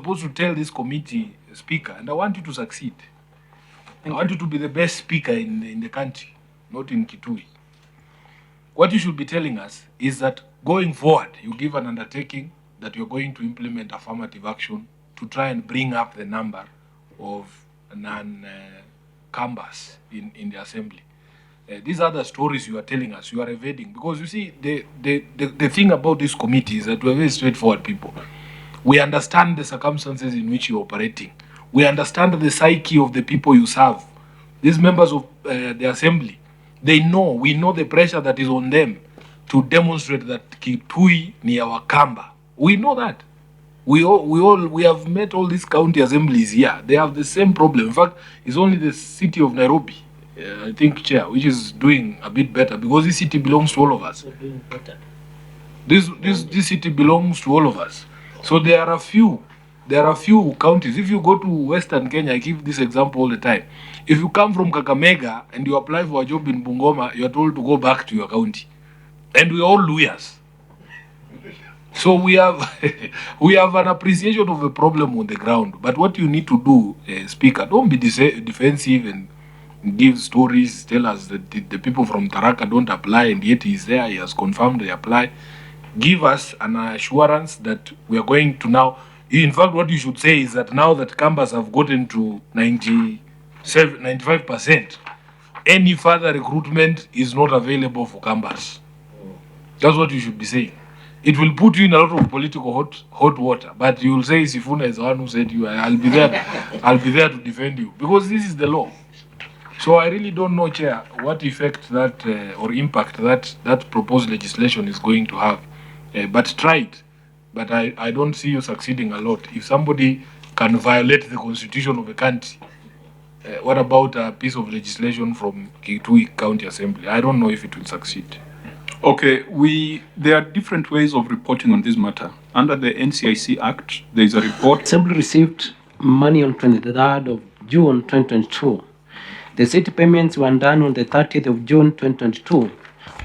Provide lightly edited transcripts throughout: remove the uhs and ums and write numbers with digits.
supposed to tell this committee speaker, and I want you to succeed. I want you to be the best speaker in the country, not in Kitui. What you should be telling us is that going forward, you give an undertaking that you're going to implement affirmative action to try and bring up the number of non-Kambas in the assembly. These other stories you are telling us, you are evading. Because you see, the thing about this committee is that we're very straightforward people. We understand the circumstances in which you're operating. We understand the psyche of the people you serve. These members of the assembly, we know the pressure that is on them to demonstrate that Kitui ni our Kamba. We know that. We have met all these county assemblies here. They have the same problem. In fact, it's only the city of Nairobi, I think, Chair, which is doing a bit better because this city belongs to all of us. This city belongs to all of us. So there are a few counties. If you go to Western Kenya, I give this example all the time. If you come from Kakamega and you apply for a job in Bungoma, you are told to go back to your county. And we are all lawyers. So we have an appreciation of a problem on the ground. But what you need to do, Speaker, don't be defensive and give stories, tell us that the people from Taraka don't apply and yet he's there, he has confirmed they apply. Give us an assurance that we are going to now. In fact, what you should say is that now that Kambas have gotten to 95%, any further recruitment is not available for Kambas. That's what you should be saying. It will put you in a lot of political hot water, but you will say Sifuna is the one who said you. I'll be there. I'll be there to defend you because this is the law. So I really don't know, Chair, what effect that or impact that proposed legislation is going to have. But try it. But I don't see you succeeding a lot. If somebody can violate the constitution of a country, what about a piece of legislation from Kitui County Assembly? I don't know if it will succeed. Okay, there are different ways of reporting on this matter. Under the NCIC Act, there is a report. Assembly received money on 23rd of June 2022. The city payments were done on the 30th of June 2022,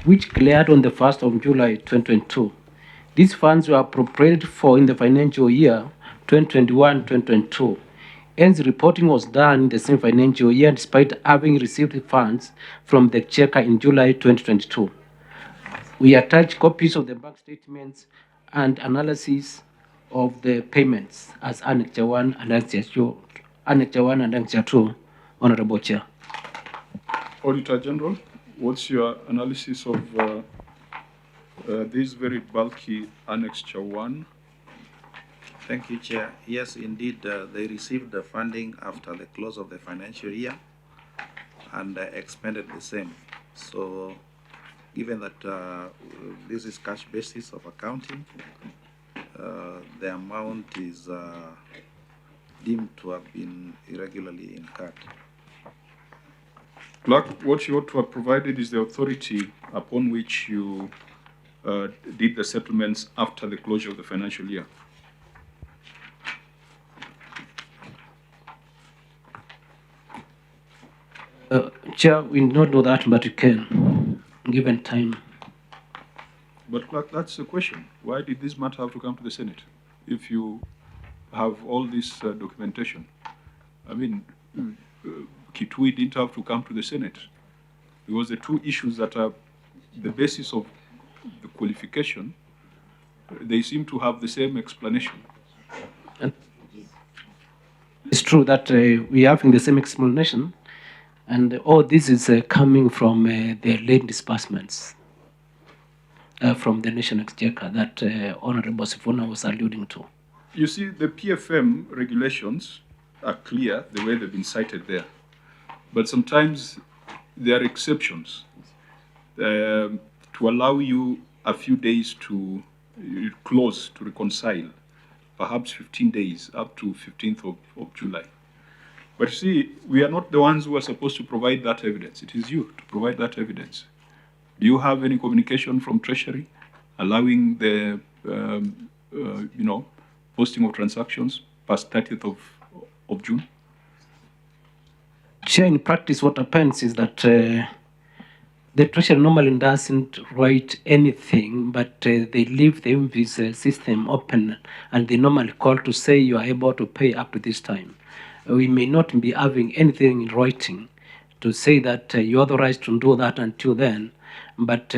which cleared on the 1st of July 2022. These funds were appropriated for in the financial year 2021-2022. Hence, reporting was done in the same financial year despite having received funds from the checker in July 2022. We attach copies of the bank statements and analysis of the payments as Annex 1 and Annex 2, Honorable Chair. Auditor General, what's your analysis of this very bulky Annex 1? Thank you, Chair. Yes, indeed, they received the funding after the close of the financial year and expended the same. So, given that this is cash basis of accounting, the amount is deemed to have been irregularly incurred. Clerk, what you ought to have provided is the authority upon which you did the settlements after the closure of the financial year. Chair, we do not know that, but we can, given time. But Clerk, that's the question. Why did this matter have to come to the Senate if you have all this documentation? I mean, Kitui didn't have to come to the Senate because the two issues that are the basis of the qualification, they seem to have the same explanation. And it's true that we are having the same explanation, and all this is coming from the late disbursements from the National Exchequer that Honorable Sifuna was alluding to. You see, the PFM regulations are clear the way they've been cited there. But sometimes there are exceptions to allow you a few days to close, to reconcile, perhaps 15 days up to 15th of July. But you see, we are not the ones who are supposed to provide that evidence. It is you to provide that evidence. Do you have any communication from Treasury allowing the, posting of transactions past 30th of June? Chair, in practice, what happens is that The Treasury normally doesn't write anything, but they leave the invoice system open, and they normally call to say you are able to pay up to this time. We may not be having anything in writing to say that you're authorized to do that until then, but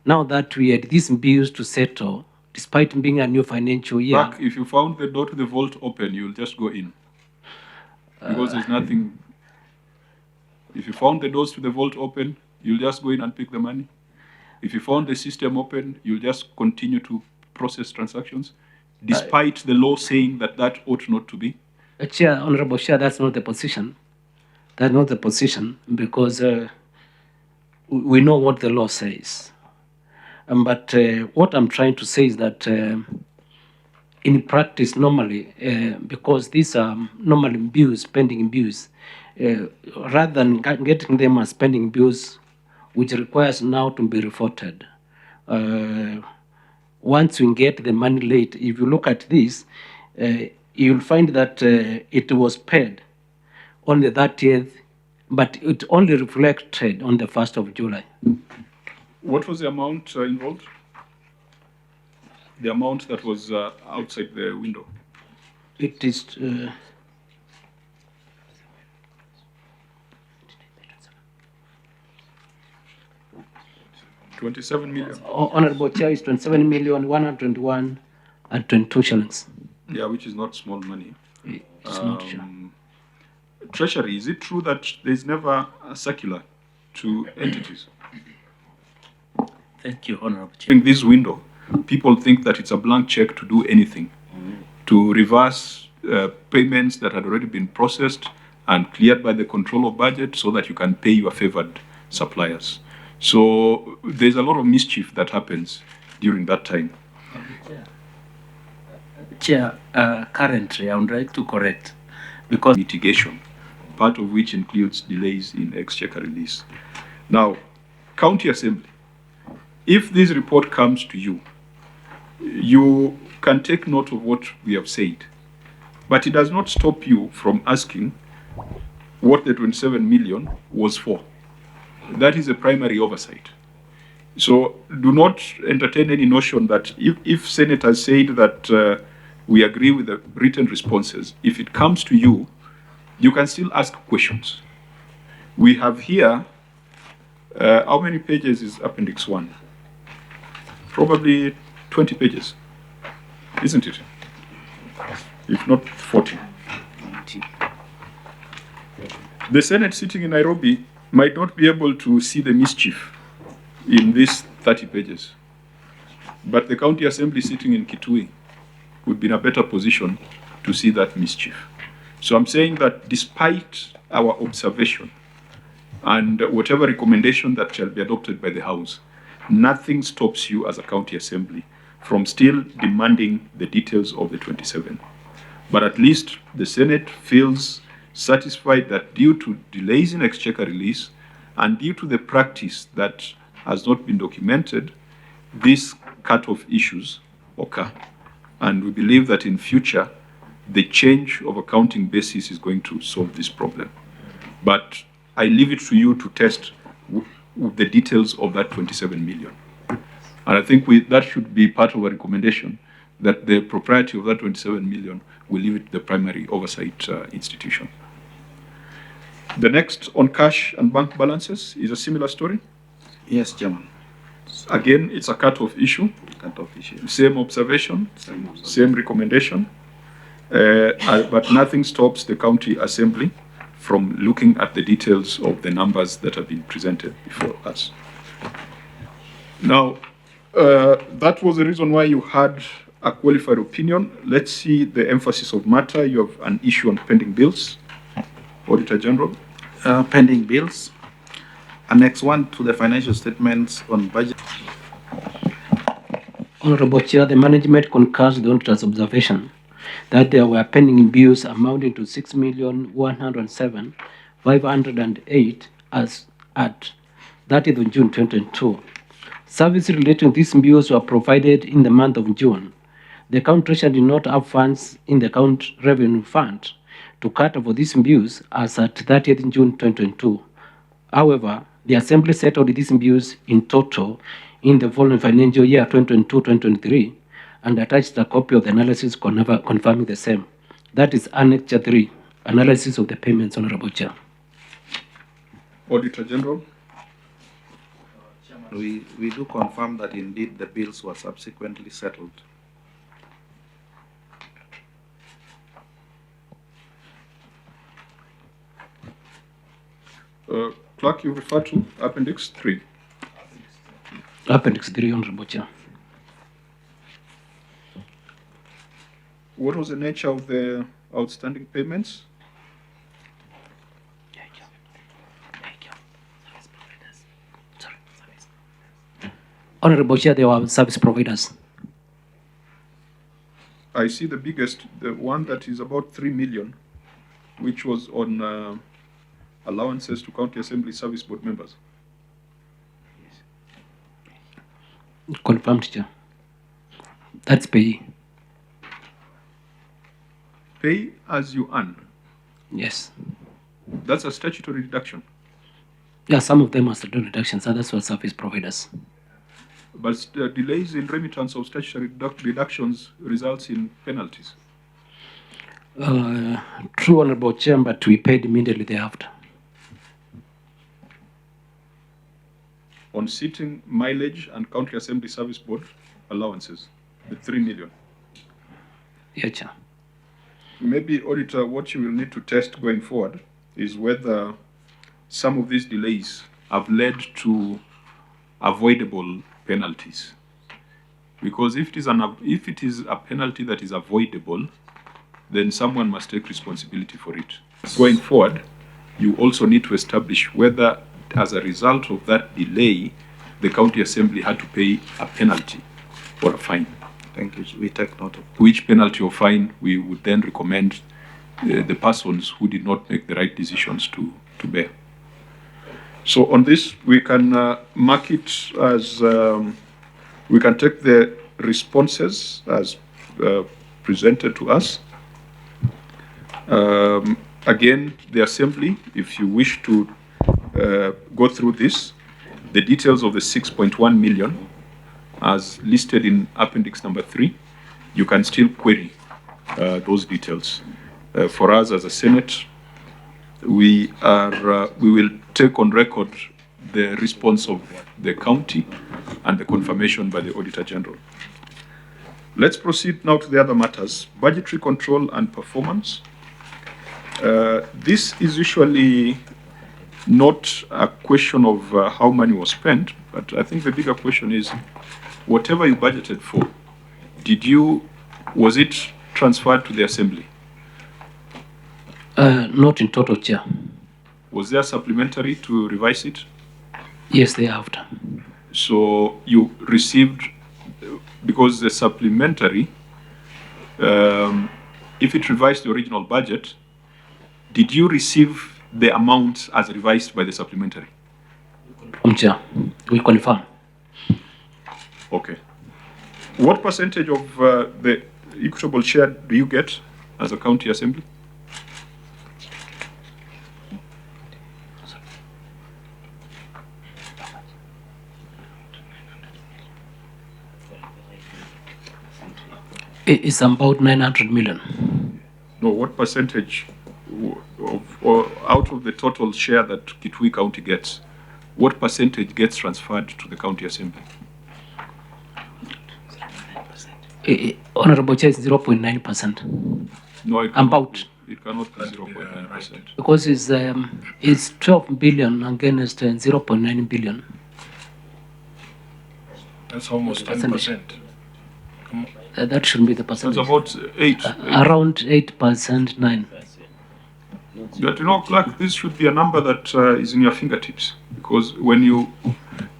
now that we had these bills to settle, despite being a new financial year. Back, if you found the door to the vault open, you'll just go in. Because there's nothing. If you found the doors to the vault open, you'll just go in and pick the money. If you found the system open, you'll just continue to process transactions, despite the law saying that that ought not to be. Chair, Honorable Chair, that's not the position. That's not the position, because we know what the law says. But what I'm trying to say is that in practice, normally, because these are normally bills, pending bills, rather than getting them as pending bills, which requires now to be reported. Once we get the money late, if you look at this, you'll find that it was paid on the 30th, but it only reflected on the 1st of July. What was the amount involved? The amount that was outside the window? It is 27 million. Honorable Chair, is 27,121,22 shillings. Yeah, which is not small money. It's not sure. Treasury, is it true that there's never a circular to entities? Thank you, Honorable Chair. In this window, people think that it's a blank check to do anything, to reverse payments that had already been processed and cleared by the control of budget so that you can pay your favored suppliers. So there's a lot of mischief that happens during that time. Chair, currently I would like to correct, because Mitigation, part of which includes delays in exchequer release. Now, County Assembly, if this report comes to you, you can take note of what we have said, but it does not stop you from asking what the 27 million was for. That is a primary oversight. So do not entertain any notion that if senators said that we agree with the written responses, if it comes to you, you can still ask questions. We have here, how many pages is Appendix 1? Probably 20 pages, isn't it? If not 40. The Senate sitting in Nairobi might not be able to see the mischief in these 30 pages, but the County Assembly sitting in Kitui would be in a better position to see that mischief. So I'm saying that despite our observation and whatever recommendation that shall be adopted by the House, nothing stops you as a County Assembly from still demanding the details of the 27. But at least the Senate feels satisfied that due to delays in exchequer release and due to the practice that has not been documented, these cut-off issues occur. And we believe that in future, the change of accounting basis is going to solve this problem. But I leave it to you to test the details of that 27 million. And I think that should be part of a recommendation, that the propriety of that 27 million will leave it to the primary oversight institution. The next on cash and bank balances is a similar story. Yes, Chairman. Again, it's a cut-off issue. Cut-off issue. Same observation, same recommendation. But nothing stops the County Assembly from looking at the details of the numbers that have been presented before us. Now, that was the reason why you had a qualified opinion. Let's see the emphasis of matter. You have an issue on pending bills. Auditor General. Pending bills. Annex 1 to the financial statements on budget. Honorable Chair, the management concurs the auditor's observation that there were pending bills amounting to 6,107,508 as at 30th of June 2022. Services relating to these bills were provided in the month of June. The County Treasury did not have funds in the County Revenue Fund to cater for these bills as at 30th June 2022. However, The Assembly settled these bills in total in the following financial year 2022-2023 and attached a copy of the analysis confirming the same. That is Annex 3, Analysis of the Payments, Honorable Chair. Auditor General. We do confirm that indeed the bills were subsequently settled. Clerk, you refer to Appendix 3. Appendix 3, Honorable Chair. What was the nature of the outstanding payments? Honorable Chair, they were service providers. I see the biggest, the one that is about 3 million, which was on allowances to County Assembly Service Board members. Confirmed, Chair. That's pay. Pay as you earn. Yes. That's a statutory deduction. Yeah, some of them are statutory reductions, others were service providers. But delays in remittance of statutory deductions results in penalties. True, Honorable Chair, but we paid immediately thereafter. On seating, mileage, and County Assembly Service Board allowances, the 3 million. Yeah, Chair. Maybe, Auditor, what you will need to test going forward is whether some of these delays have led to avoidable penalties. Because if it is a penalty that is avoidable, then someone must take responsibility for it. Going forward, you also need to establish whether, as a result of that delay, the County Assembly had to pay a penalty or a fine. Thank you. We take note of Which penalty or fine we would then recommend the persons who did not make the right decisions to bear. So on this, we can mark it as, we can take the responses as presented to us. Again, the Assembly, if you wish to go through this, the details of the 6.1 million as listed in Appendix number 3, you can still query those details. For us as a Senate, we will take on record the response of the county and the confirmation by the Auditor General. Let's proceed now to the other matters. Budgetary control and performance. This is usually not a question of how money was spent, but I think the bigger question is, whatever you budgeted for, was it transferred to the Assembly? Not in total, Chair. Was there supplementary to revise it? Yes, thereafter. So you received, because the supplementary, if it revised the original budget, did you receive the amount as revised by the supplementary? Chair, we confirm. Okay. What percentage of the equitable share do you get as a county assembly? It's about 900 million. No, what percentage out of the total share that Kitui County gets, what percentage gets transferred to the county assembly? Honorable Chair, it's 0.9%. No, it cannot be 0.9%. Because it's 12 billion against 0.9 billion. That's almost 10%. That should be the percentage. That's about 8. Around 8%, 9. But you know, Clerk, this should be a number that is in your fingertips, because when you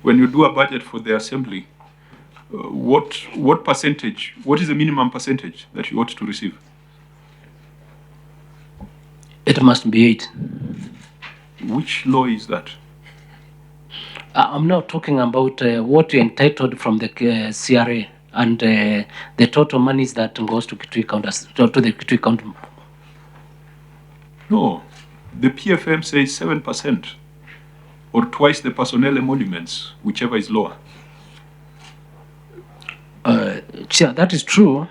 do a budget for the assembly, what percentage? What is the minimum percentage that you ought to receive? It must be 8. Which law is that? I'm now talking about what you're entitled from the CRA and the total monies that goes to Kitui County, to the Kitui County. No, the PFM says 7%. or twice the personnel emoluments, whichever is lower? Chair, that is true,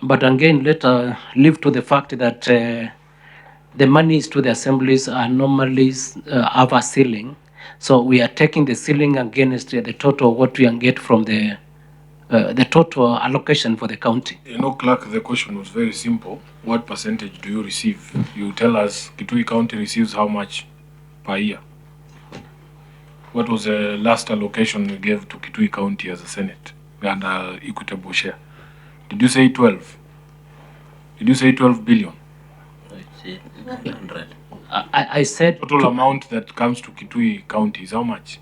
but again, let live to the fact that the monies to the assemblies are normally have a ceiling. So we are taking the ceiling against the total what we can get from the total allocation for the county. You know, clerk, the question was very simple. What percentage do you receive? You tell us Kitui County receives how much per year? What was the last allocation you gave to Kitui County as a Senate and equitable share? Did you say 12? Did you say 12 billion? I said Total amount that comes to Kitui County is how much?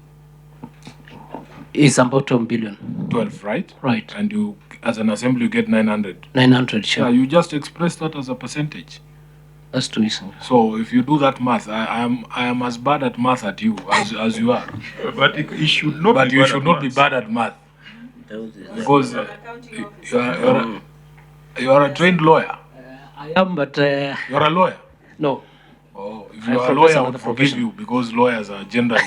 Is about 1 billion. 12, right? Right. And you, as an assembly, you get 900. 900, sure. Yeah, you just express that as a percentage. That's too easy. So if you do that math, I am as bad at math at you as you are. But you should not. But be you bad should at not be maths. bad at math because you are a trained lawyer. I am, but You are a lawyer. no. Oh, if I you are a profess lawyer, I another would forgive profession. you because lawyers are generally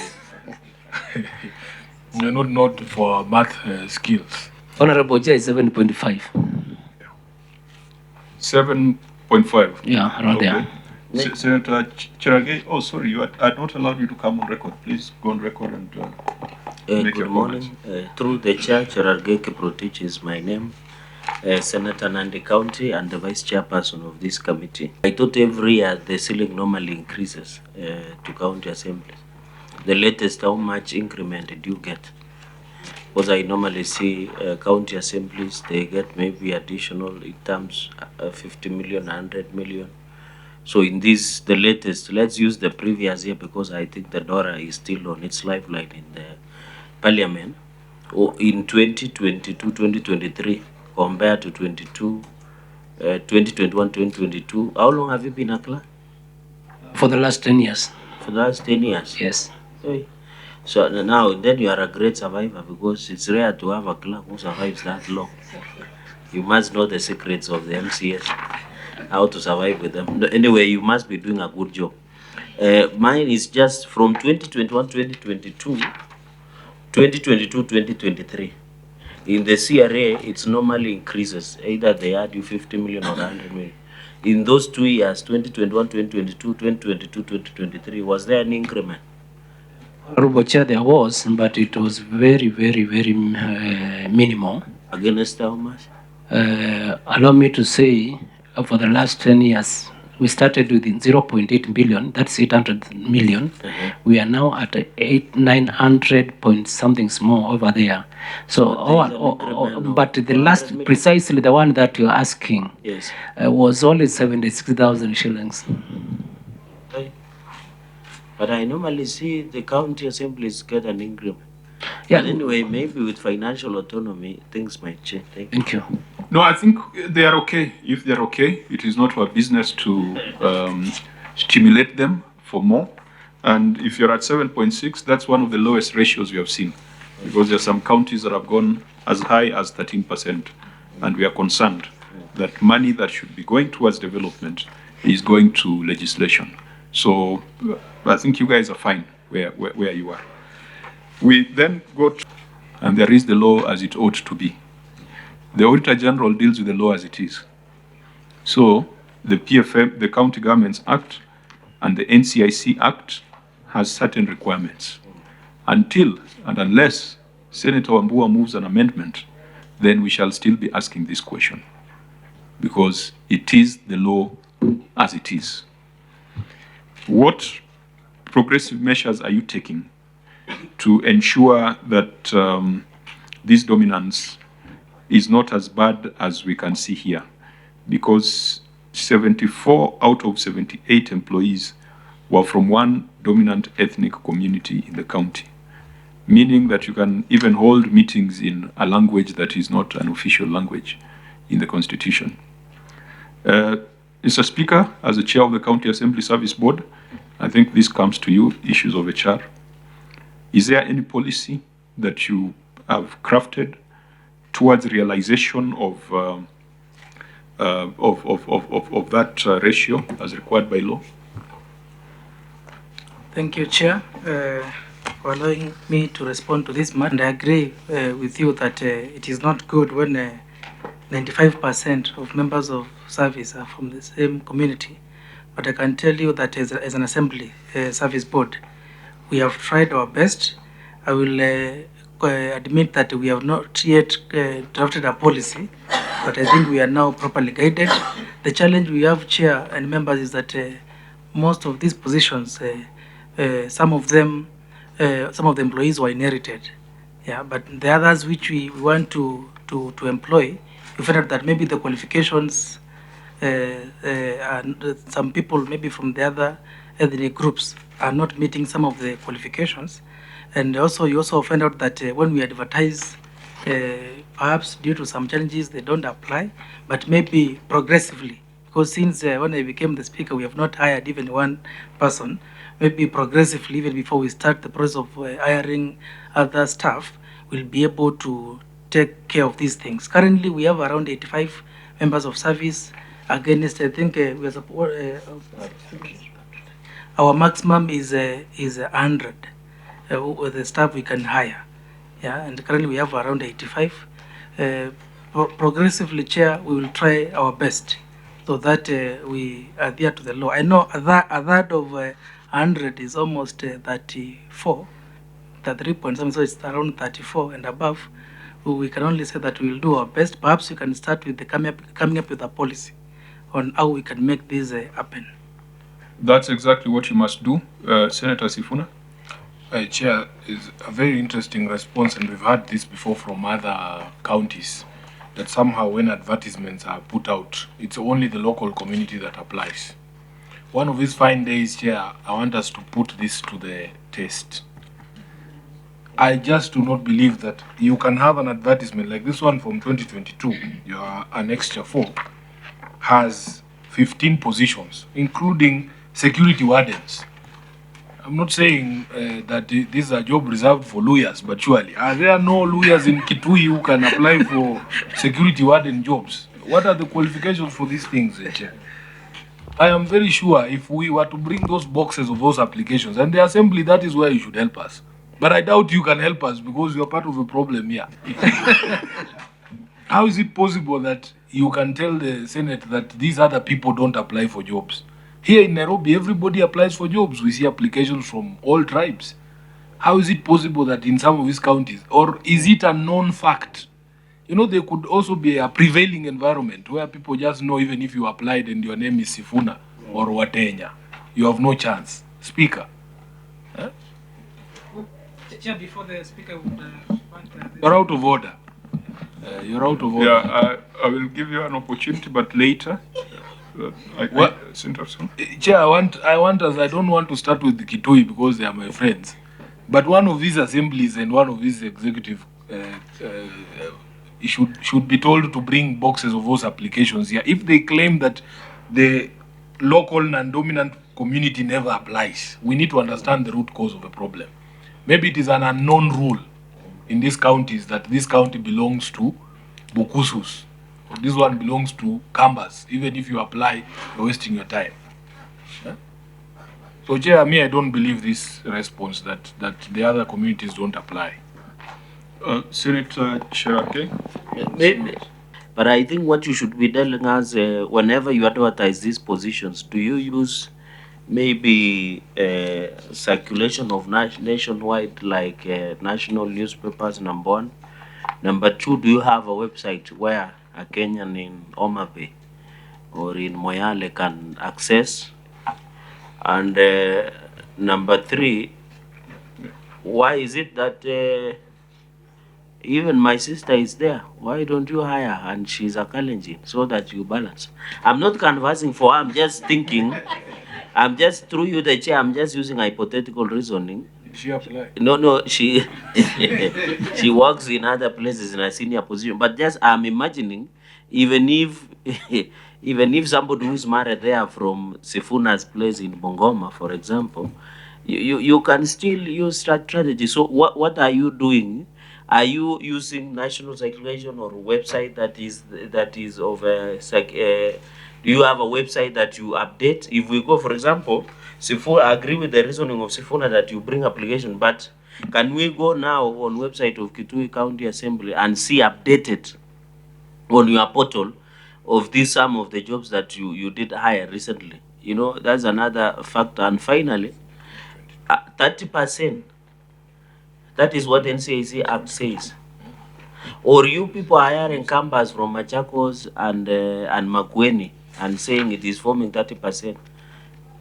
you're not for math skills. Honorable Chair is 7.5. 7.5. Yeah, around there. Senator Cherage, oh sorry, you are not allowed you to come on record. Please go on record and make your Good morning. Through the chair, Cherargei Kiprotich is my name, Senator Nandi County and the vice chairperson of this committee. I thought every year the ceiling normally increases to county assemblies. The latest, how much increment did you get? Because I normally see county assemblies, they get maybe additional in terms 50 million, 100 million. So in this, the latest, let's use the previous year because I think the DORA is still on its lifeline in the parliament. Or in 2022, 2023, compared to 2021, 2022, how long have you been a clerk? For the last 10 years. For the last 10 years? Yes. Hey. So now, then you are a great survivor because it's rare to have a clerk who survives that long. You must know the secrets of the MCS, how to survive with them. No, anyway, you must be doing a good job. Mine is just from 2021, 2022, 2022, 2023. In the CRA, it's normally increases. Either they add you 50 million or 100 million. In those 2 years, 2021, 2022, 2022, 2023, was there an increment? Honorable Chair, there was, but it was very, very, very minimal. Against how much? Allow me to say, for the last 10 years, we started with 0.8 billion, that's 800 million. We are now at 900 point something small over there. So, but the last, precisely the one that you're asking, Yes. was only 76,000 shillings. Right. But I normally see the county assemblies get an increment. Yeah. But anyway, maybe with financial autonomy, things might change. Thank you. No, I think they are okay. If they're okay, it is not our business to stimulate them for more. And if you're at 7.6, that's one of the lowest ratios we have seen. Because there are some counties that have gone as high as 13%. And we are concerned that money that should be going towards development is going to legislation. So I think you guys are fine where you are. We then go to, and there is the law as it ought to be. The Auditor General deals with the law as it is. So the PFM, the County Governments Act, and the NCIC Act has certain requirements. Until and unless Senator Wambua moves an amendment, then we shall still be asking this question, because it is the law as it is. What progressive measures are you taking to ensure that this dominance is not as bad as we can see here? Because 74 out of 78 employees were from one dominant ethnic community in the county, meaning that you can even hold meetings in a language that is not an official language in the Constitution. Mr. Speaker, as the chair of the County Assembly Service Board, I think this comes to you, issues of HR. Is there any policy that you have crafted towards realization of that ratio as required by law? Thank you, Chair. for allowing me to respond to this matter. And I agree with you that it is not good when 95% of members of service are from the same community. But I can tell you that as an assembly service board, we have tried our best. I will admit that we have not yet drafted a policy, but I think we are now properly guided. The challenge we have, Chair and members, is that most of these positions, some of the employees were inherited. Yeah, but the others which we want to employ, we find out that maybe the qualifications, and some people maybe from the other ethnic groups are not meeting some of the qualifications. And also, you also find out that when we advertise, perhaps due to some challenges, they don't apply, but maybe progressively, because since when I became the speaker, we have not hired even one person. Maybe progressively, even before we start the process of hiring other staff, we'll be able to take care of these things. Currently, we have around 85 members of service. Against, I think we are support, our maximum is 100 with the staff we can hire. Yeah, and currently we have around 85. Progressively, Chair, we will try our best so that we adhere to the law. I know a third of 100 is almost 34, 33 point something, so it's around 34 and above. We can only say that we will do our best. Perhaps we can start with the coming up with a policy on how we can make this happen. That's exactly what you must do, Senator Sifuna. Chair, is a very interesting response, and we've heard this before from other counties, that somehow when advertisements are put out, it's only the local community that applies. One of these fine days, Chair, I want us to put this to the test. I just do not believe that you can have an advertisement like this one from 2022, your Annexure 4, has 15 positions, including security wardens. I'm not saying that this is a job reserved for lawyers, but surely, are there no lawyers in Kitui who can apply for security warden jobs? What are the qualifications for these things, Chair? I am very sure if we were to bring those boxes of those applications, and the assembly, that is where you should help us. But I doubt you can help us because you are part of the problem here. How is it possible that you can tell the Senate that these other people don't apply for jobs? Here in Nairobi, everybody applies for jobs. We see applications from all tribes. How is it possible that in some of these counties, or is it a known fact? You know, there could also be a prevailing environment where people just know even if you applied and your name is Sifuna or Watenya, you have no chance. Speaker. Huh? Chair, before the speaker would want You're out of order. You're out of order. Yeah, I will give you an opportunity, but later. Chair, I don't want to start with the Kitui because they are my friends. But one of these assemblies and one of these executive should be told to bring boxes of those applications here. If they claim that the local non-dominant community never applies, we need to understand the root cause of the problem. Maybe it is an unknown rule in these counties that this county belongs to Bukusus. This one belongs to Kambas. Even if you apply, you're wasting your time. Yeah? So, Chair, I don't believe this response that the other communities don't apply. Senator Sharake? Maybe. But I think what you should be telling us, whenever you advertise these positions, do you use maybe circulation of nationwide, like national newspapers, number one? Number two, do you have a website where a Kenyan in Homa Bay or in Moyale can access? And number three, why is it that even my sister is there? Why don't you hire her and she's a Kalenjin so that you balance? I'm not canvassing for her, I'm just thinking, I'm just, through you the chair, I'm just using hypothetical reasoning. She apply? No, she she works in other places in a senior position. But just I'm imagining, even if somebody who's married there from Sifuna's place in Bungoma, for example, you can still use strategy. So what are you doing? Are you using national circulation or website that is of do you have a website that you update? If we go, for example, Sifuna, I agree with the reasoning of Sifuna that you bring application, but Can we go now on website of Kitui County Assembly and see updated on your portal of this some of the jobs that you did hire recently? You know, that's another factor. And finally, 30%. That is what NCAC Act says. Or you people are hiring campers from Machakos and Makueni and saying it is forming 30%.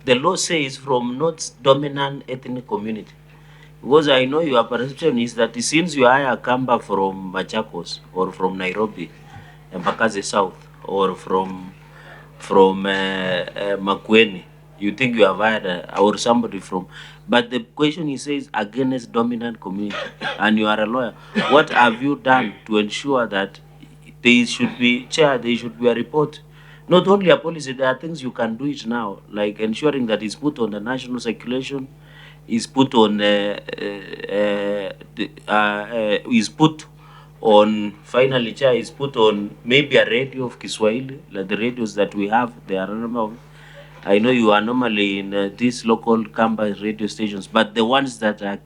The law says from not dominant ethnic community. Because I know your perception is that since you hire a camper from Machakos or from Nairobi, Mbakazi South, or from Makueni, you think you have hired or somebody from, but the question he says against dominant community, and you are a lawyer. What have you done to ensure that there should be a report? Not only a policy, there are things you can do it now, like ensuring that it's put on the national circulation, is put on is put on finally chair is put on maybe a radio of Kiswahili, like the radios that we have. There are a number of, I know you are normally in these local campus radio stations, but the ones that are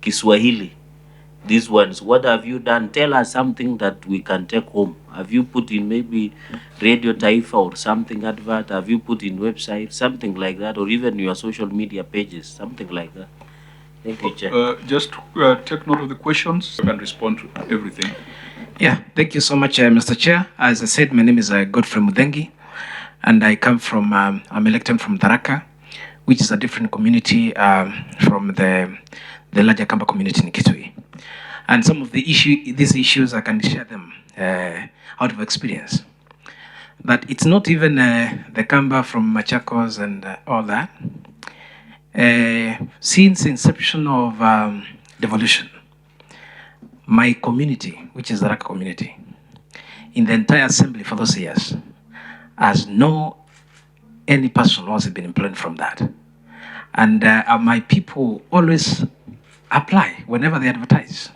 Kiswahili, these ones, what have you done? Tell us something that we can take home. Have you put in maybe Radio Taifa or something advert? Have you put in website, something like that, or even your social media pages, something like that? Thank you, Chair. Just take note of the questions and respond to everything. Yeah, thank you so much, Mr. Chair. As I said, my name is Godfrey Mudengi, and I come from, I'm elected from Tharaka, which is a different community from the larger Kamba community in Kitui. And some of these issues, I can share them out of experience. But it's not even the Kamba from Machakos and all that. Since inception of devolution, my community, which is the Raka community, in the entire assembly for those years, has no any person who has been employed from that. And my people always apply whenever they advertise.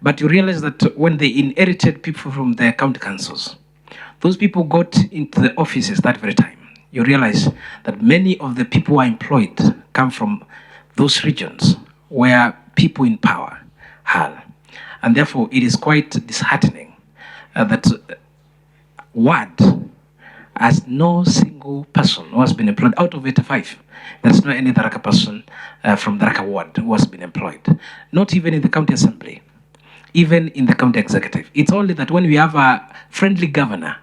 But you realize that when they inherited people from their county councils, those people got into the offices that very time. You realize that many of the people who are employed come from those regions where people in power are. And therefore, it is quite disheartening that WAD has no single person who has been employed out of 85. There's no any Tharaka person from Tharaka ward who has been employed. Not even in the county assembly, even in the county executive. It's only that when we have a friendly governor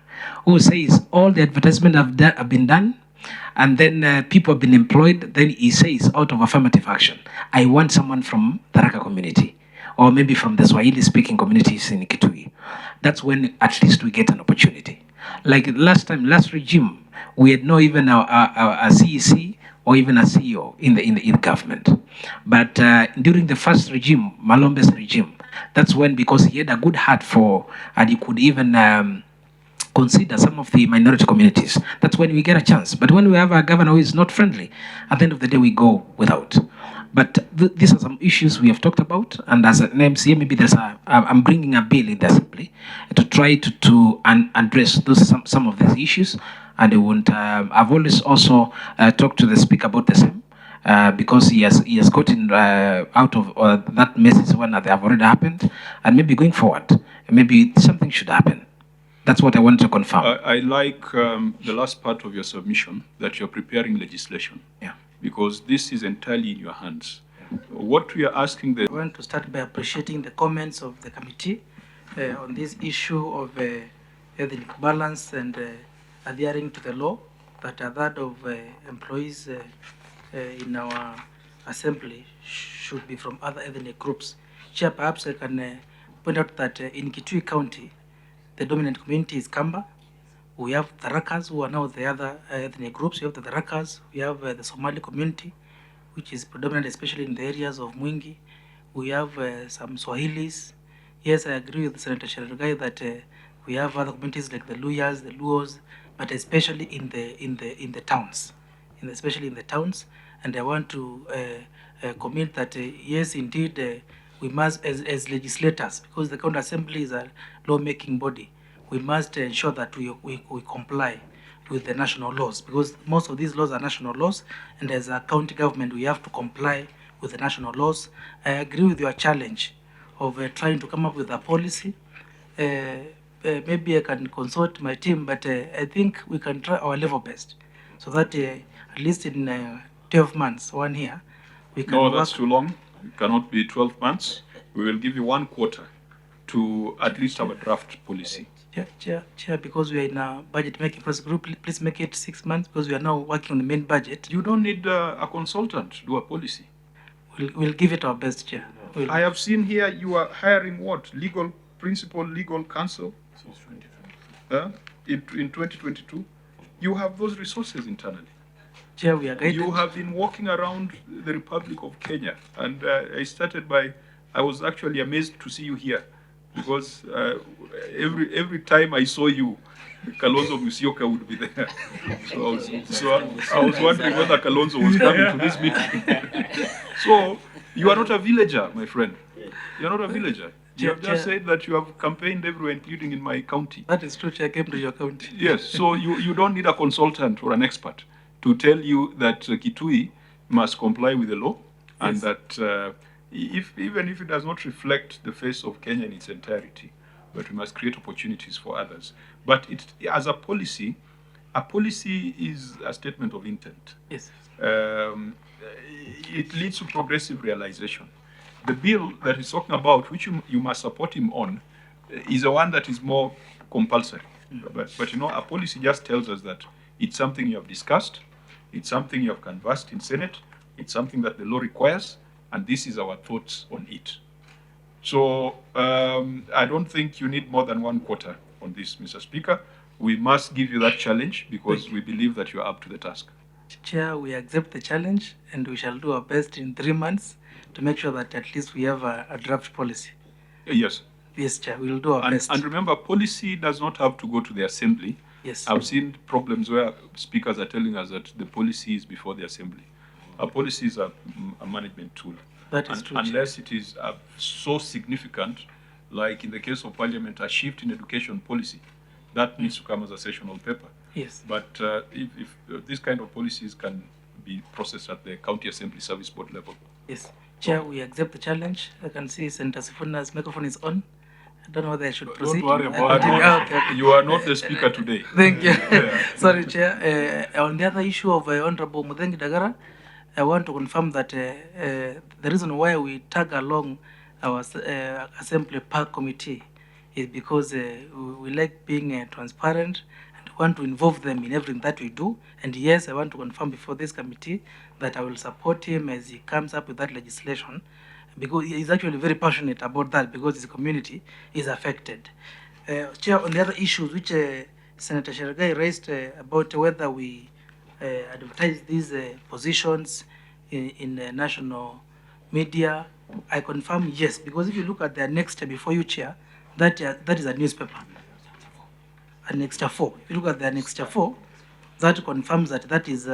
who says all the advertisements have been done, and then people have been employed, then he says out of affirmative action, I want someone from the Raka community, or maybe from the Swahili-speaking communities in Kitui. That's when at least we get an opportunity. Like last regime, we had no even a CEC or even a CEO in the government. But during the first regime, Malombe's regime, that's when, because he had a good heart for, and he could even consider some of the minority communities, that's when we get a chance. But when we have a governor who is not friendly, at the end of the day, we go without. But these are some issues we have talked about, and as an MCA, maybe I'm bringing a bill in the assembly to try to address some of these issues. And I won't. I've always also talked to the speaker about the same, because he has gotten out of that message when they have already happened, and maybe going forward, maybe something should happen. That's what I want to confirm. I like the last part of your submission, that you're preparing legislation. Yeah. Because this is entirely in your hands. Yeah. What we are asking I want to start by appreciating the comments of the committee on this issue of ethnic balance and adhering to the law, that a third of employees in our assembly should be from other ethnic groups. Chair, perhaps I can point out that in Kitui County, the dominant community is Kamba. We have the Rakas, who are now the other ethnic groups. We have the Rakas, we have the Somali community, which is predominant, especially in the areas of Mwingi. We have some Swahilis. Yes, I agree with Senator Cherargei that we have other communities like the Luyas, the Luos, but especially in the towns, especially in the towns. And I want to commit that yes, indeed, we must, as legislators, because the county assembly is a law-making body, we must ensure that we comply with the national laws, because most of these laws are national laws, and as a county government, we have to comply with the national laws. I agree with your challenge of trying to come up with a policy. Maybe I can consult my team, but I think we can try our level best so that at least in 12 months, 1 year, we can No, that's work. too long. It cannot be 12 months. We will give you 1 quarter to at least have a draft policy. Chair, because we are in a budget making process group, please make it 6 months because we are now working on the main budget. You don't need a consultant to do a policy. We'll give it our best, Chair. I have seen here you are hiring what? Principal legal counsel? In 2022? You have those resources internally. Chair, we are guided. You have been walking around the Republic of Kenya, and I was actually amazed to see you here, because every time I saw you, Kalonzo Musyoka would be there. So I was wondering whether Kalonzo was coming to this meeting. So you are not a villager, my friend. You are not a villager. You have just said that you have campaigned everywhere, including in my county. That is true, Chair. I came to your county. Yes, so you don't need a consultant or an expert to tell you that Kitui must comply with the law, and that even if it does not reflect the face of Kenya in its entirety, but we must create opportunities for others. But as a policy is a statement of intent. Yes. It leads to progressive realization. The bill that he's talking about, which you must support him on, is the one that is more compulsory. But you know, a policy just tells us that it's something you have discussed, it's something you have canvassed in Senate, it's something that the law requires, and this is our thoughts on it. So I don't think you need more than 1 quarter on this, Mr. Speaker. We must give you that challenge because we believe that you are up to the task. Chair, we accept the challenge and we shall do our best in 3 months to make sure that at least we have a draft policy. Yes. Yes, Chair, we will do our best. And remember, policy does not have to go to the Assembly. Yes. I've seen problems where speakers are telling us that the policy is before the Assembly. A policy is a management tool. That is true. Unless it is so significant, like in the case of Parliament, a shift in education policy, that needs to come as a sessional paper. Yes. But if these kind of policies can be processed at the County Assembly Service Board level. Yes. Chair, we accept the challenge. I can see Senator Sifuna's microphone is on. I don't know whether I should proceed. Don't worry about it. Okay. You are not the speaker today. Thank you. Sorry, Chair. On the other issue of Honorable Muthengi Dagara, I want to confirm that the reason why we tag along our Assembly Park Committee is because we like being transparent and want to involve them in everything that we do. And yes, I want to confirm before this committee that I will support him as he comes up with that legislation, because he's actually very passionate about that because his community is affected. Chair, on the other issues which Senator Sheragai raised about whether we advertise these positions in national media, I confirm yes, because if you look at the annexure before you, Chair, that is a newspaper. Annexure 4. If you look at the annexure 4, that confirms that is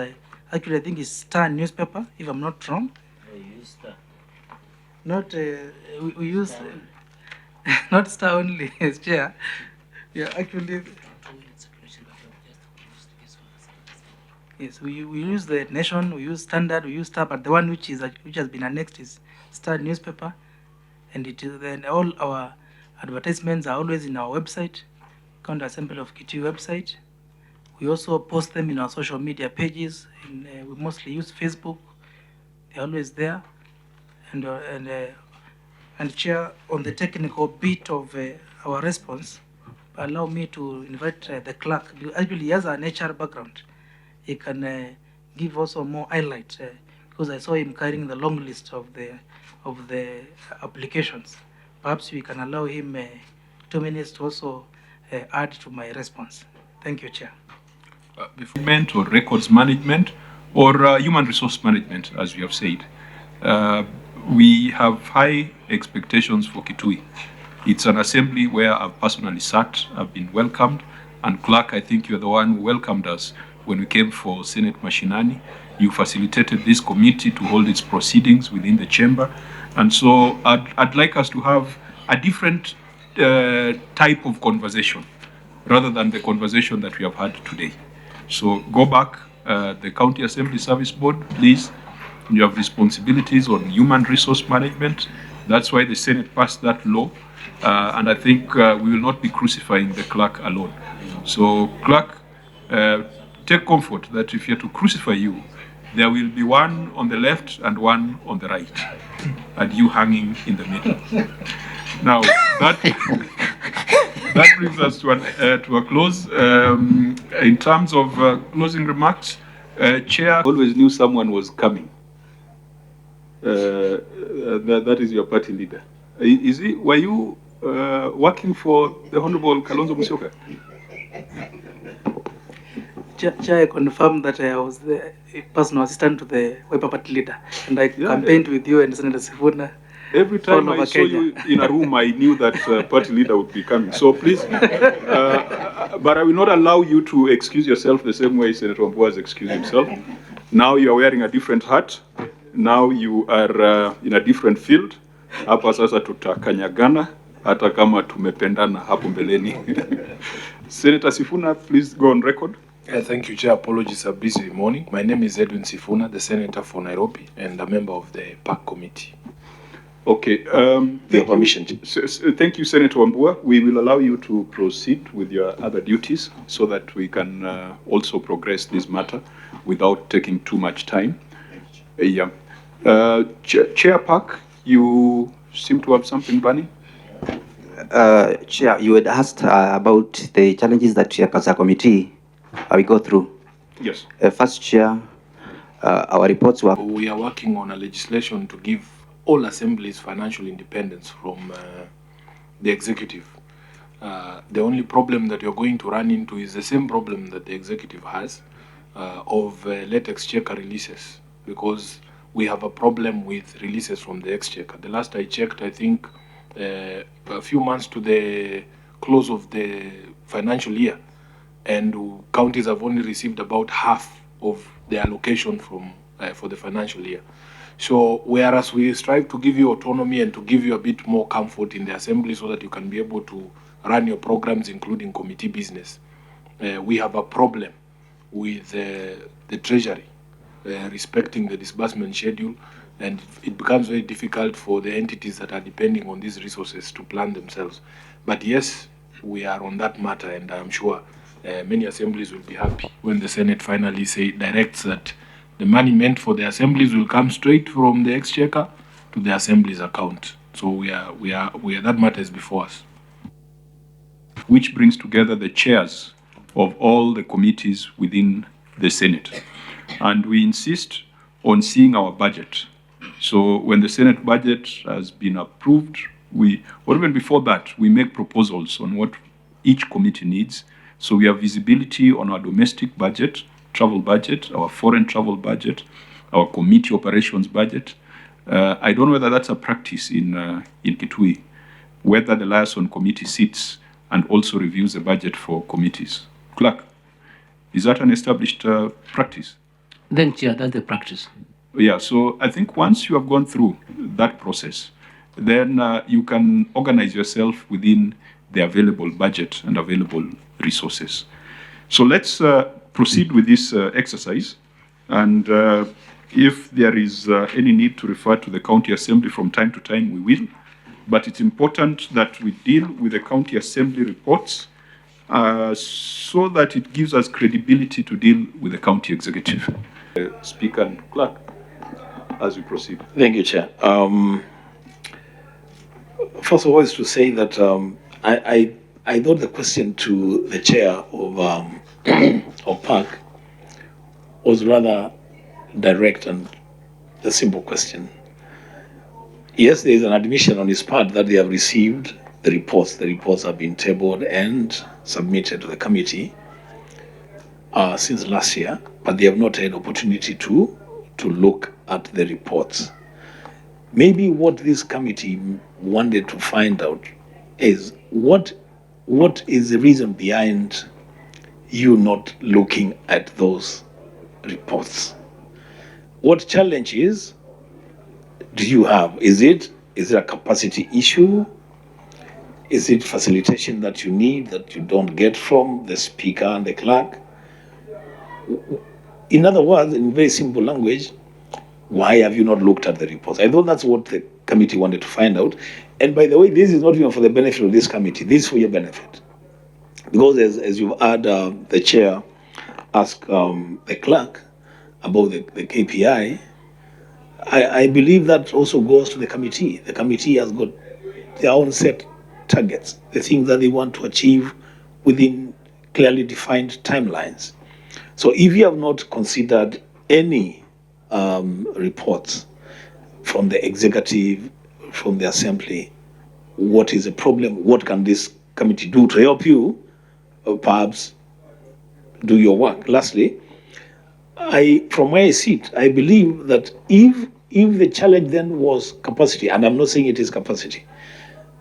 actually I think it's Star newspaper, if I'm not wrong. Not we use not Star only, as Chair. Yeah, actually. Yes, we use the Nation, we use Standard, we use Star, but the one which has been annexed is Star newspaper, and it is then all our advertisements are always in our website, County Assembly of Kitui website. We also post them in our social media pages. We mostly use Facebook. They're always there, and Chair, on the technical bit of our response, allow me to invite the clerk. Actually, he has an HR background. He can give also more highlight because I saw him carrying the long list of the applications. Perhaps we can allow him 2 minutes to also add to my response. Thank you, Chair. Or records management or human resource management, as we have said. We have high expectations for Kitui. It's an assembly where I've personally sat, I've been welcomed, and Clerk, I think you're the one who welcomed us when we came for Senate Mashinani. You facilitated this committee to hold its proceedings within the chamber. And so I'd like us to have a different type of conversation rather than the conversation that we have had today. So go back, the County Assembly Service Board, please You have responsibilities on human resource management. That's why the Senate passed that law. And I think we will not be crucifying the clerk alone. So clerk, take comfort that if you're to crucify you, there will be one on the left and one on the right, and you hanging in the middle. Now, that brings us to a close. In terms of closing remarks, Chair always knew someone was coming. That is your party leader. Were you working for the Honorable Kalonzo Musyoka? Chair, I confirm that I was the personal assistant to the Wiper Party leader, and I campaigned with you and Senator Sifuna. Every time I saw you in a room, I knew that party leader would be coming. So please, but I will not allow you to excuse yourself the same way Senator Wambua has excused himself. Now you are wearing a different hat. Now you are in a different field. Hapa sasa tutakanyagana hata kama tumependana hapo mbeleni. Senator Sifuna, please go on record. Thank you, Chair. Apologies, a busy morning. My name is Edwin Sifuna, the Senator for Nairobi and a member of the PAC Committee. Okay. Thank you, Senator Wambua. We will allow you to proceed with your other duties so that we can also progress this matter without taking too much time. Yeah. Chair PAC, you seem to have something burning? Chair, you had asked about the challenges that as a committee we go through. Yes. First, Chair, our reports were... We are working on a legislation to give all assemblies financial independence from the executive. The only problem that you're going to run into is the same problem that the executive has of late exchequer releases, because we have a problem with releases from the exchequer. The last I checked, I think a few months to the close of the financial year, and counties have only received about half of the allocation from for the financial year. So whereas we strive to give you autonomy and to give you a bit more comfort in the assembly so that you can be able to run your programs, including committee business, we have a problem with the treasury respecting the disbursement schedule, and it becomes very difficult for the entities that are depending on these resources to plan themselves. But yes, we are on that matter, and I'm sure many assemblies will be happy when the Senate finally directs that the money meant for the assemblies will come straight from the exchequer to the assembly's account. So we are that matter is before us. Which brings together the chairs of all the committees within the Senate. And we insist on seeing our budget. So when the Senate budget has been approved, or even before that, we make proposals on what each committee needs. So we have visibility on our domestic budget, travel budget, our foreign travel budget, our committee operations budget. I don't know whether that's a practice in Kitui, whether the liaison committee sits and also reviews the budget for committees. Clerk, is that an established practice? Then, Chair, that's the practice. Yeah, so I think once you have gone through that process, then you can organize yourself within the available budget and available resources. So let's proceed with this exercise. And if there is any need to refer to the county assembly from time to time, we will. But it's important that we deal with the county assembly reports so that it gives us credibility to deal with the county executive. Speaker and clerk, as we proceed. Thank you, Chair. First of all, is to say that I thought the question to the chair of PAC was rather direct and a simple question. Yes, there is an admission on his part that they have received the reports. The reports have been tabled and submitted to the committee since last year, but they have not had opportunity to look at the reports. Maybe what this committee wanted to find out is what is the reason behind you not looking at those reports? What challenges do you have? Is it a capacity issue? Is it facilitation that you need that you don't get from the speaker and the clerk? In other words, in very simple language, Why have you not looked at the reports? I thought that's what the committee wanted to find out. And by the way, this is not even for the benefit of this committee. This is for your benefit. Because as you've heard the chair ask the clerk about the KPI, I believe that also goes to the committee. The committee has got their own set targets, the things that they want to achieve within clearly defined timelines. So if you have not considered any reports from the executive, from the assembly, what is the problem? What can this committee do to help you perhaps do your work? Lastly, from where I sit, I believe that if the challenge then was capacity, and I'm not saying it is capacity,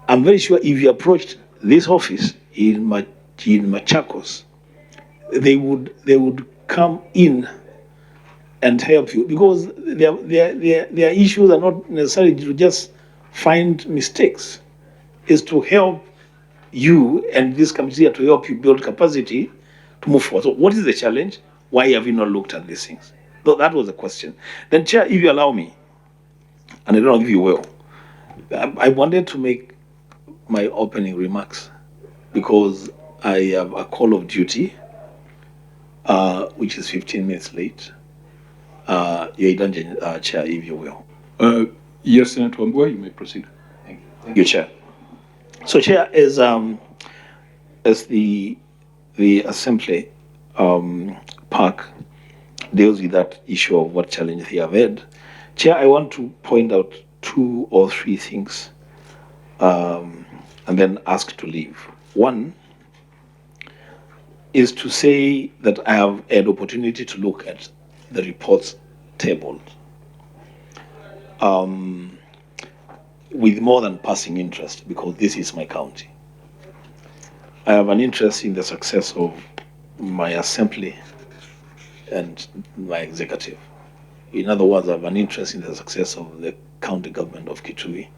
I'm very sure if you approached this office in Machakos, they would come in and help you, because their issues are not necessarily to just find mistakes, is to help you and this committee to help you build capacity to move forward. So what is the challenge? Why have you not looked at these things? So that was the question. Then, Chair, if you allow me, and I don't know if you will, I wanted to make my opening remarks because I have a call of duty, which is 15 minutes late. Your dungeon, Chair, if you will. Yes, Senator Wambua, you may proceed. Thank you, Chair. So, Chair, as the Assembly Park deals with that issue of what challenges they have had, Chair, I want to point out 2 or 3 things and then ask to leave. One is to say that I have had opportunity to look at the reports tabled with more than passing interest, because this is my county. I have an interest in the success of my assembly and my executive. In other words, I have an interest in the success of the county government of Kitui,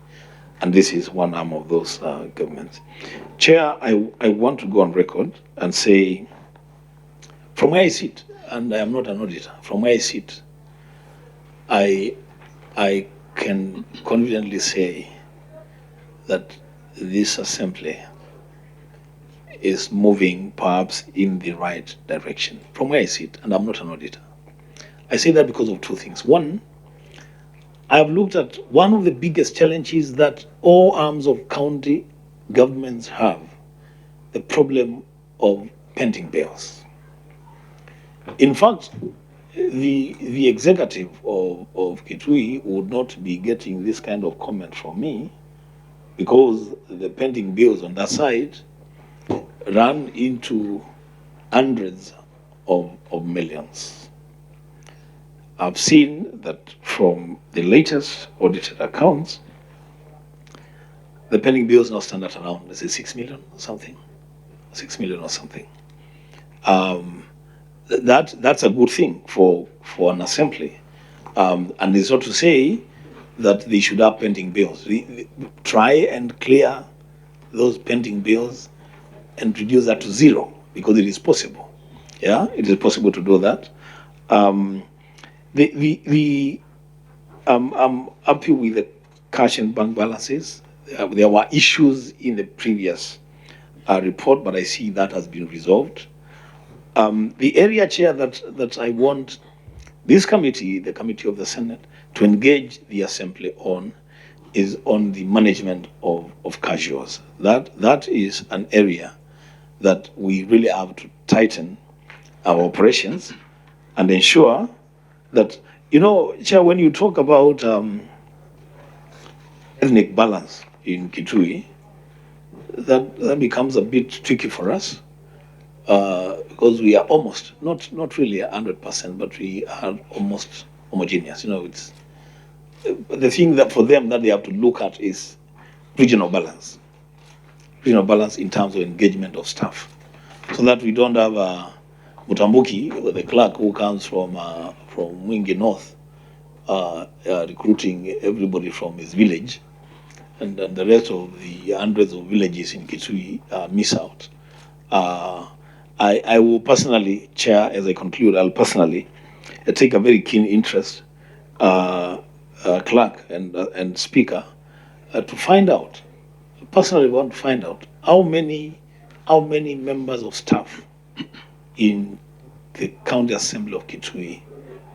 and this is one arm of those governments. Chair, I want to go on record and say, from where I sit, and I am not an auditor, from where I sit, I can confidently say that this assembly is moving perhaps in the right direction, from where I sit, and I'm not an auditor. I say that because of 2 things. One, I have looked at one of the biggest challenges that all arms of county governments have, the problem of pending bills. In fact, the executive of Kitui would not be getting this kind of comment from me, because the pending bills on that side run into hundreds of millions. I've seen that from the latest audited accounts, the pending bills now stand at around, let's say, 6 million or something. 6 million or something. That's a good thing for an assembly. And it's not to say that they should have pending bills. Try and clear those pending bills and reduce that to 0, because it is possible. Yeah, it is possible to do that. I'm happy with the cash and bank balances. There were issues in the previous report, but I see that has been resolved. The area, Chair, that I want this committee, the committee of the Senate, to engage the Assembly on is on the management of casuals. That is an area that we really have to tighten our operations and ensure that, Chair, when you talk about ethnic balance in Kitui, that becomes a bit tricky for us, because we are almost, not really 100%, but we are almost homogeneous. It's the thing that for them that they have to look at is regional balance in terms of engagement of staff, so that we don't have Mutambuki, the clerk who comes from Mwingi North, recruiting everybody from his village, and then the rest of the hundreds of villages in Kitui miss out. I will personally, Chair, as I conclude, I'll personally take a very keen interest clerk and speaker to find out. Personally, want to find out how many members of staff in the County Assembly of Kitui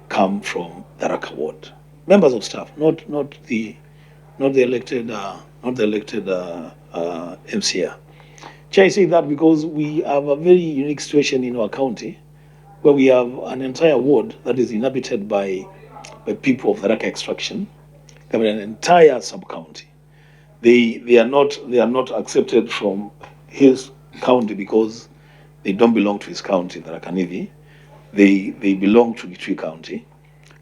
come from the Raka ward. Members of staff, not the elected MCA. Chair, I say that because we have a very unique situation in our county, where we have an entire ward that is inhabited by people of the Raka extraction. We have an entire sub-county. They are not accepted from his county because they don't belong to his county, the Rakanivi. They belong to Kitui County.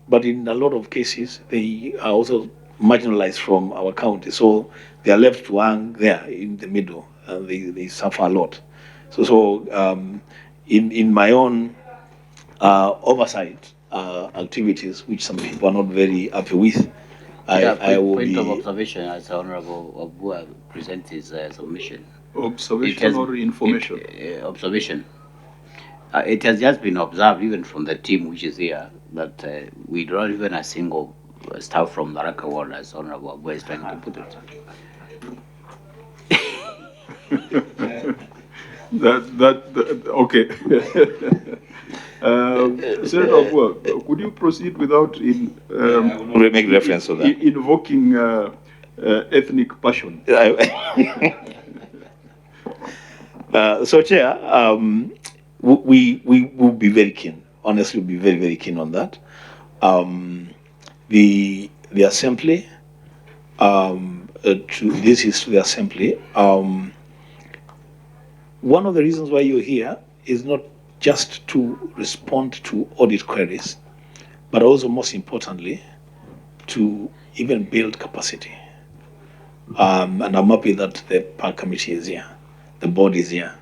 But in a lot of cases, they are also marginalized from our county. So they are left to hang there in the middle, and they suffer a lot. So in my own oversight activities, which some people are not very happy with, I will point be... of observation as Honorable Obua presents his submission. Observation or information? Observation. It has just been observed, even from the team which is here, that we don't even a single staff from the Raka ward, as Honorable Obua is trying to put it. Okay. Senator Obua, could you proceed without make reference to that. Invoking ethnic passion? So, Chair, we will be very keen. Honestly, we'll be very, very keen on that. The assembly, this is to the assembly. One of the reasons why you're here is not just to respond to audit queries, but also, most importantly, to even build capacity. And I'm happy that the park committee is here, the board is here.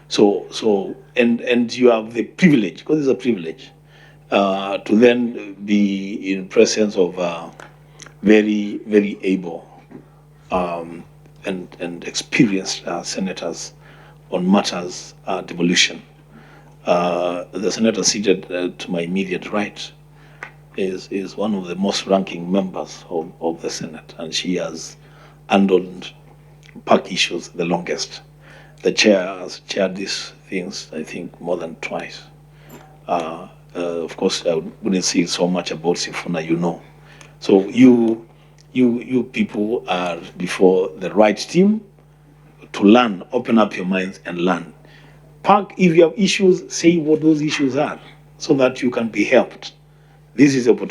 So and you have the privilege, because it's a privilege, to then be in presence of very, very able and experienced senators on matters devolution. The senator seated to my immediate right is one of the most ranking members of the Senate, and she has handled park issues the longest. The chair has chaired these things, I think, more than twice. Of course, I wouldn't say so much about Sifuna, you know. So you people are before the right team to learn, open up your minds and learn. Park, if you have issues, say what those issues are so that you can be helped. This is the opportunity.